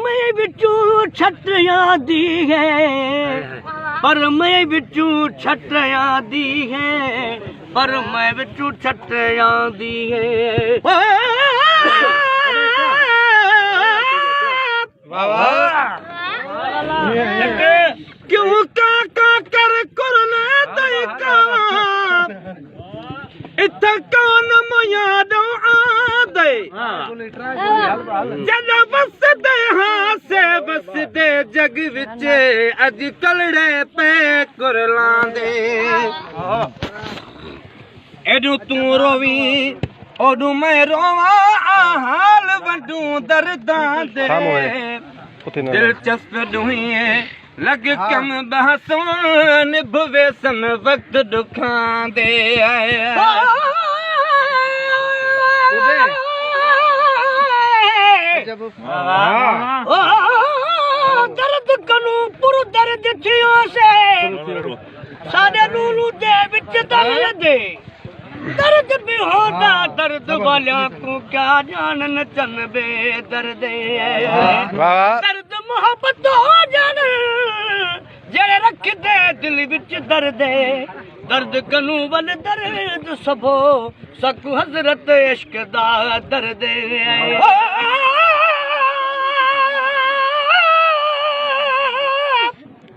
मैं बिचू छटरियां दी है पर मैं बिचू छटरियां दी है पर मैं बिचू छटरियां दी है क्यों का कर कुरने तई का इत्थे कौन मुया दो आदे जद बस दे हाँ से बस दे जग विच अज कलड़े पे कुरलां दे एडू तू रोवी ओडू मैं रोवा हाल वंडू दर्दां दे दिलचस्प दुहिए लग कम बहसों निभवे सन वक्त दुखां दे दर्द कनू पुर दर्द थियो से साडे नूनू दे विच दर्द दे दर्द भी होता दर्द वाला को क्या जानन चन बे दर्द दर्द मोहब्बत हो जान जेड़े रख दे दिल विच दर्द दर्द कनू वल दर्द सबो सकु हजरत इश्क दा दर्द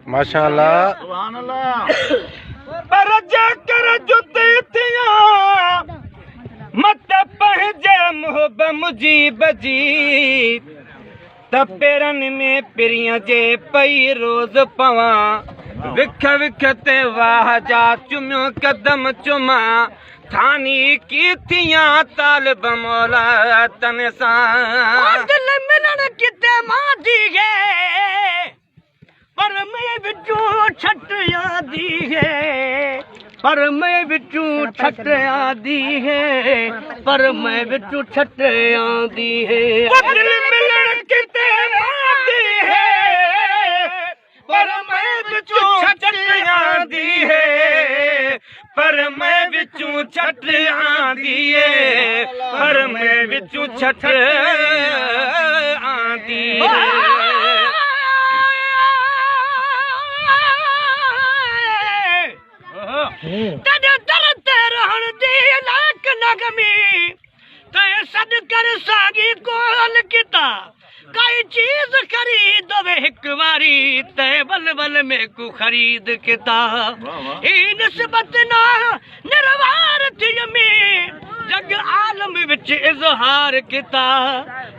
माशाअल्लाह सुभान अल्लाह पर जेकर जुते थिया मत पहजे मुहब मुजीब जी तपेरन में पिरियां जे पई रोज पवा विख विख ते वाह जा चुम्यो कदम चुमा थानी की थिया तालिब मौला तन सा दिल मिलन किते मां दी गए पर मैं बिचू छटरियां दी है पर मैं बिचू छटरियां दी है पर मैं बिचू छटरियां दी है दिल मिलन किते मां दी है पर मैं बिचू छटरियां दी है पर मैं बिचू छटरियां दी है पर मैं बिचू छटरियां दी है तद दर्द रहन दी लाक नगमी ते सद कर सागी कोल किता कई चीज खरीद वे एक बारी ते बल बल में को खरीद किता ई निस्बत ना निर्वार थी में जग आलम विच इजहार किता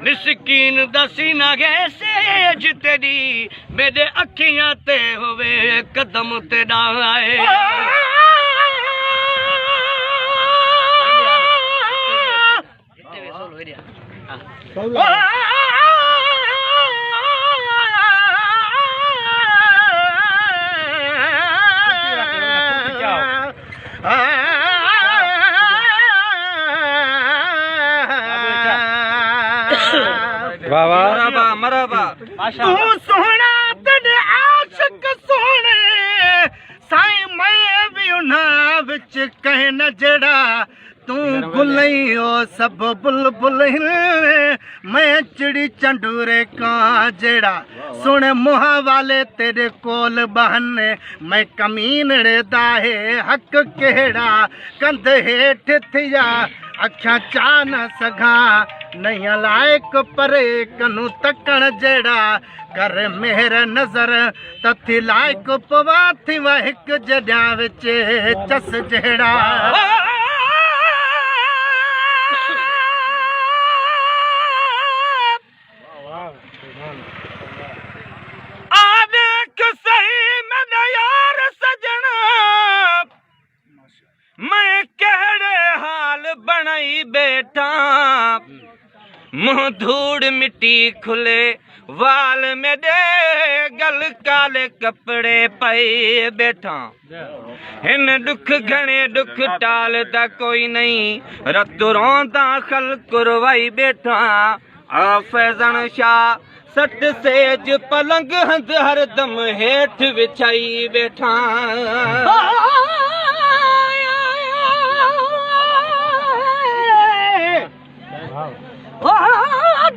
मिस्कीन दसी ना गैसे जितेदी मेरे अखियां ते होवे कदम ते डाए मरहबा मरहबा तू सोहना तेरे आशिक सोहने साईं मैं भी उन्हां विच कह न जड़ा तू गुलई ओ सब बुलबुल मैं चिड़ी चंडूरे का जड़ा सुन मुहा वाले तेरे कोल बहने मैं कमीनड़े दाहे हक केड़ा कंध हेठ थिया अखियां चा न सघा नहीं लायक परे कनू तकण जड़ा कर मेहर नजर तथी लायक पवा थी हिक जॾियां विच चस जड़ा सही मेरा यार सजना मैं केड़े हाल बनाई बैठा मुंह धूड़ मिट्टी खुले वाल मेरे गल काले कपड़े पाए बैठा इन दुख घने दुख टालता कोई नहीं रत रोंदा खल कुरवाई बैठा फैजन शाह सट सेज पलंग हंध हरदम हेठ विछाई बैठा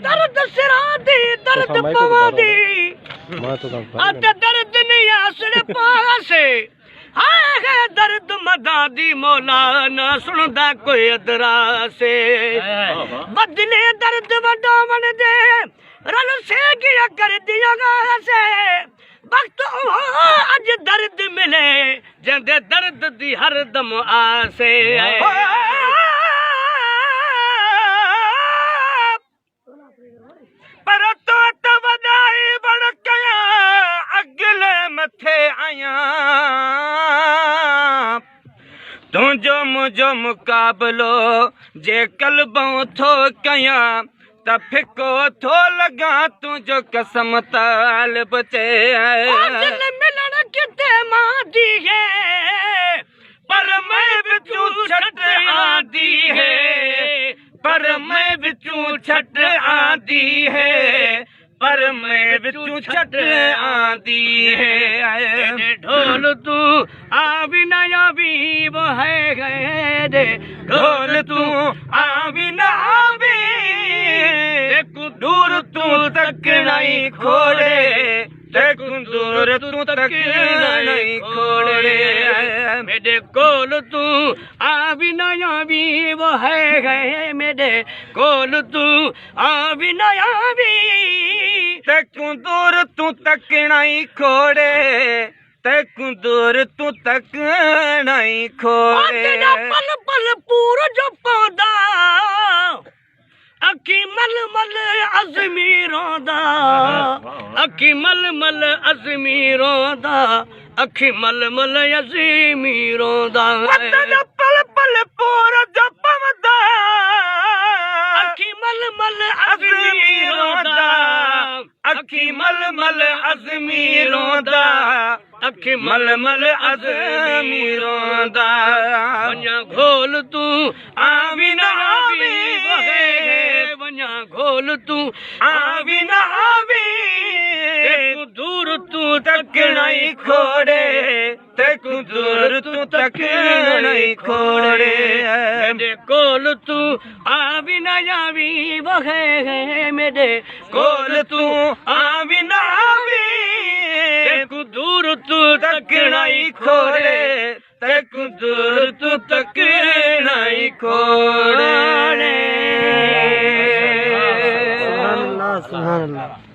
दर्द सिरां दी दर्द पवां दी अते दर्द नहीं आसड़े पासे हाय दर्द मदा दी मौला ना सुनदा कोई अदरा से बदले दर्द वडावन दे रल से किया कर दिया से वक्त अज दर्द मिले जंदे दर्द दी हर दम आसे पर तो वदाई बड़ कया अगले मथे आया तुझो मुझो मुकाबलो जे कलबों थो कया त फिको थो लगा तुझो कसम ताल बचे मिलन किते मां दी है पर मैं बिचू छट आंदी है पर मैं बिचू छट आंदी है पर मैं बिचू छट आंदी है ढोल तू आवी न आवी वो है गए दे ढोल तू आवी न आवी देखू दूर तू तक नहीं खोड़े देखू दूर तू तक नहीं खोड़े मेरे कोल तू आवी न आवी वो है गए मेरे कोल तू आवी न आवी देखू दूर तू तक नहीं खोड़े देखू दूर तू तक नहीं खोड़े पल पल पूरा जो पौधा अखी मल मल अजमीरों दा अखी मल मल अजमीरों दा अखी मल मल अजमीरों दा पल पल पूरा जो पौधा अखी मल मल अजमीरों दा अखी मल मल अजमीरों दा अखी मल मल अजमीरों दा वञा घोल तू आवी न आवी वञा घोल तू आवी न आवी तेकू दूर तू तक नहीं खोड़े तेकू दूर तू तक नहीं खोड़े मेरे कोल तू आवी न आवी वहे मेरे कोल तू आवी न आवी तेकू दूर तू तक नहीं खोड़े तेकू दूर तू तक नहीं खोड़े। सुभान अल्लाह सुभान अल्लाह।